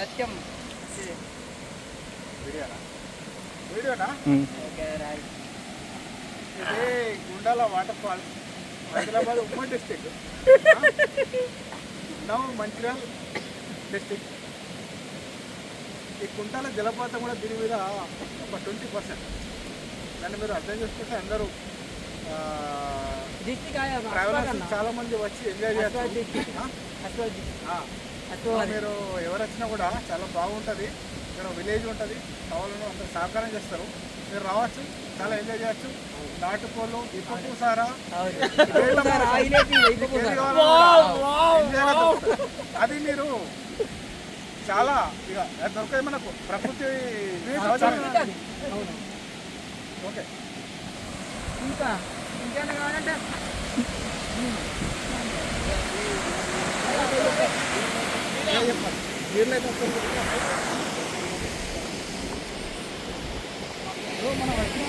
సత్యం వీడియోనా okay right. ఇది Gundala water fall, Adilabad ఉమ్మడి district, Mancherial district. ఈ కుంటాల జలపాతం కూడా దీని మీద ఒక 20%. దాన్ని మీరు అర్థం చేసుకుంటే అందరూ ట్రావెలర్స్ చాలా మంది వచ్చి ఎంజాయ్ చేస్తారు. మీరు ఎవరు వచ్చినా కూడా చాలా బాగుంటుంది. ఇక్కడ విలేజ్ ఉంటుంది, కావాలని అందరూ సహకారం చేస్తారు. మీరు రావచ్చు, చాలా ఎంజాయ్ చేయొచ్చు. నాటుకోళ్ళు, ఇప్పు సారా, అది మీరు చాలా ఇక దొరకదు మనకు ప్రకృతి. ఓకే, ఇంకా ఇంకేమైనా కావాలంటే మనం వచ్చిన